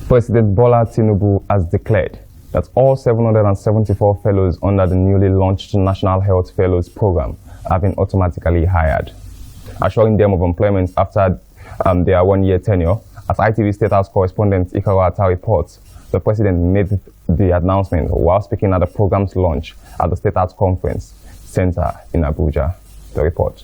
President Bola Tinubu has declared that all 774 fellows under the newly launched National Health Fellows Program have been automatically hired, assuring them of employment after their one-year tenure. As ITV State House correspondent Ikaro Atta reports, the president made the announcement while speaking at the program's launch at the State House Conference Center in Abuja. The report.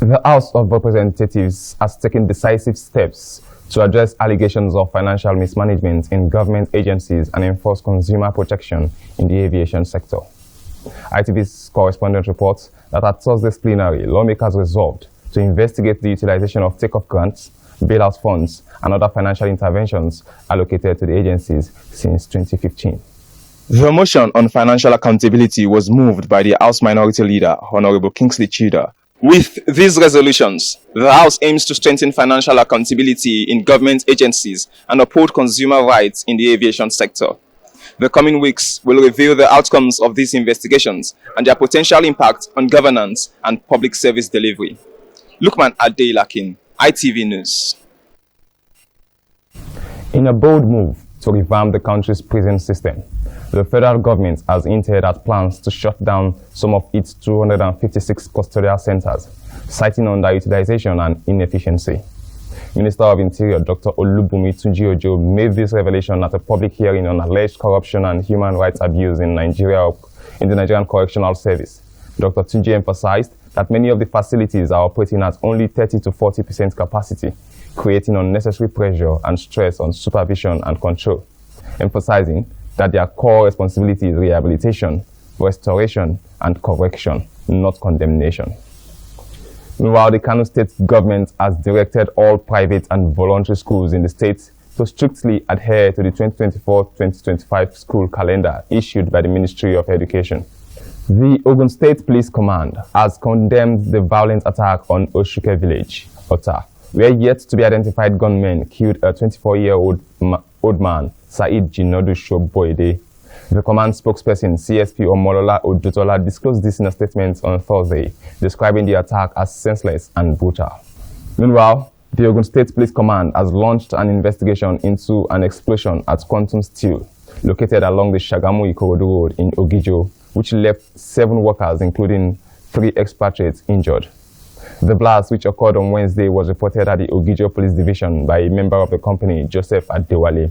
The House of Representatives has taken decisive steps to address allegations of financial mismanagement in government agencies and enforce consumer protection in the aviation sector. ITV's correspondent reports that at Thursday's plenary, lawmakers resolved to investigate the utilization of take-off grants, bailout funds, and other financial interventions allocated to the agencies since 2015. The motion on financial accountability was moved by the House Minority Leader, Honorable Kingsley Chida. With these resolutions, the House aims to strengthen financial accountability in government agencies and uphold consumer rights in the aviation sector. The coming weeks will reveal the outcomes of these investigations and their potential impact on governance and public service delivery. Lukman Adelakin, ITV News. In a bold move to revamp the country's prison system, the federal government has hinted at plans to shut down some of its 256 custodial centers, citing underutilization and inefficiency. Minister of Interior Dr. Olubunmi Tunji-Ojo made this revelation at a public hearing on alleged corruption and human rights abuse in the Nigerian Correctional Service. Dr. Tunji emphasized that many of the facilities are operating at only 30 to 40% capacity, creating unnecessary pressure and stress on supervision and control, emphasizing that their core responsibility is rehabilitation, restoration, and correction, not condemnation. Meanwhile, the Kano State government has directed all private and voluntary schools in the state to strictly adhere to the 2024-2025 school calendar issued by the Ministry of Education. The Ogun State Police Command has condemned the violent attack on Oshuke village, Ota, where yet to be identified gunmen killed a 24-year-old man, Said Jinodu Shoboide. The command spokesperson, CSP Omolola Odutola, disclosed this in a statement on Thursday, describing the attack as senseless and brutal. Meanwhile, the Ogun State Police Command has launched an investigation into an explosion at Quantum Steel, located along the Shagamu-Ikorodu Road in Ogijo, which left 7 workers, including 3 expatriates, injured. The blast, which occurred on Wednesday, was reported at the Ogijo Police Division by a member of the company, Joseph Adewale.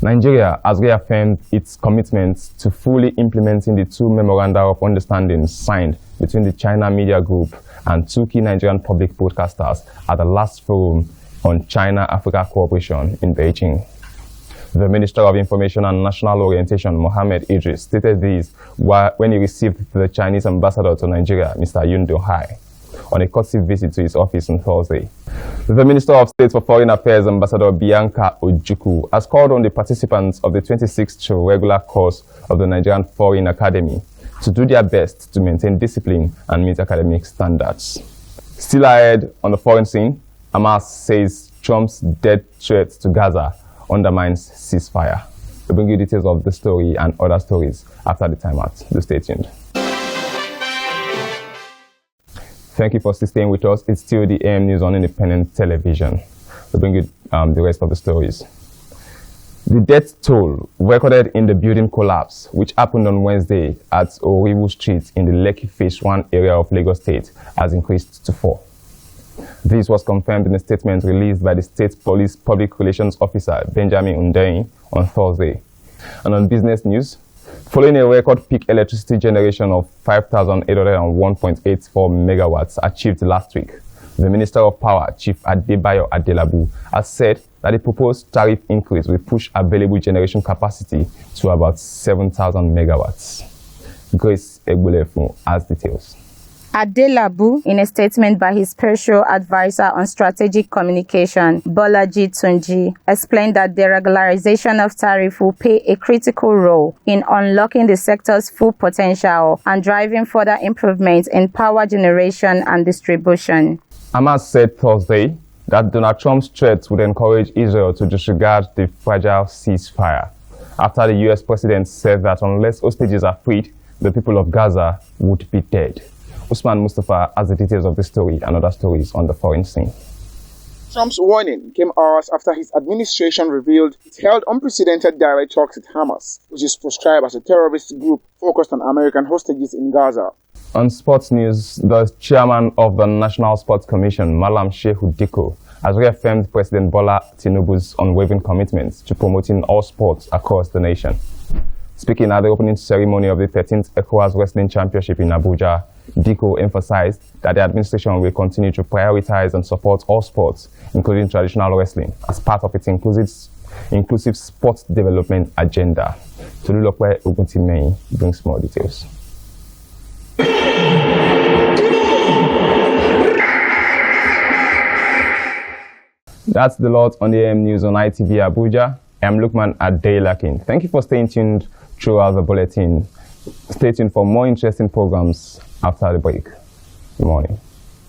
Nigeria has reaffirmed its commitment to fully implementing the 2 memoranda of understanding signed between the China Media Group and 2 key Nigerian public broadcasters at the last forum on China-Africa cooperation in Beijing. The Minister of Information and National Orientation, Mohammed Idris, stated this when he received the Chinese ambassador to Nigeria, Mr. Yun Do-hai, on a courtesy visit to his office on Thursday. The Minister of State for Foreign Affairs, Ambassador Bianca Ojukwu, has called on the participants of the 26th regular course of the Nigerian Foreign Academy to do their best to maintain discipline and meet academic standards. Still ahead on the foreign scene, Hamas says Trump's death threat to Gaza undermines ceasefire. We'll bring you details of the story and other stories after the timeout. Do stay tuned. Thank you for staying with us. It's still the AM News on Independent Television. We'll bring you the rest of the stories. The death toll recorded in the building collapse, which happened on Wednesday at Oriwu Street in the Lekki Phase 1 area of Lagos State, has increased to 4. This was confirmed in a statement released by the State Police Public Relations Officer, Benjamin Hundeyin, on Thursday. And on business news, following a record peak electricity generation of 5,801.84 megawatts achieved last week, the Minister of Power, Chief Adebayo Adelabu, has said that the proposed tariff increase will push available generation capacity to about 7,000 megawatts. Grace Egbulefu has details. Adelabu, in a statement by his special advisor on strategic communication, Bolaji Tunji, explained that the regularization of tariff will play a critical role in unlocking the sector's full potential and driving further improvements in power generation and distribution. Hamas said Thursday that Donald Trump's threats would encourage Israel to disregard the fragile ceasefire, after the U.S. president said that unless hostages are freed, the people of Gaza would be dead. Usman Mustafa has the details of this story and other stories on the foreign scene. Trump's warning came hours after his administration revealed it held unprecedented direct talks with Hamas, which is proscribed as a terrorist group focused on American hostages in Gaza. On sports news, the chairman of the National Sports Commission, Malam Shehu Diko, has reaffirmed President Bola Tinubu's unwavering commitment to promoting all sports across the nation. Speaking at the opening ceremony of the 13th ECOWAS Wrestling Championship in Abuja, Diko emphasized that the administration will continue to prioritize and support all sports, including traditional wrestling, as part of its inclusive sports development agenda. Tululokwe Oguntimei brings more details. That's the lot on the AM News on ITV Abuja. I'm Lukman Adelakin. Thank you for staying tuned throughout the bulletin. Stay tuned for more interesting programs after the break. Good morning.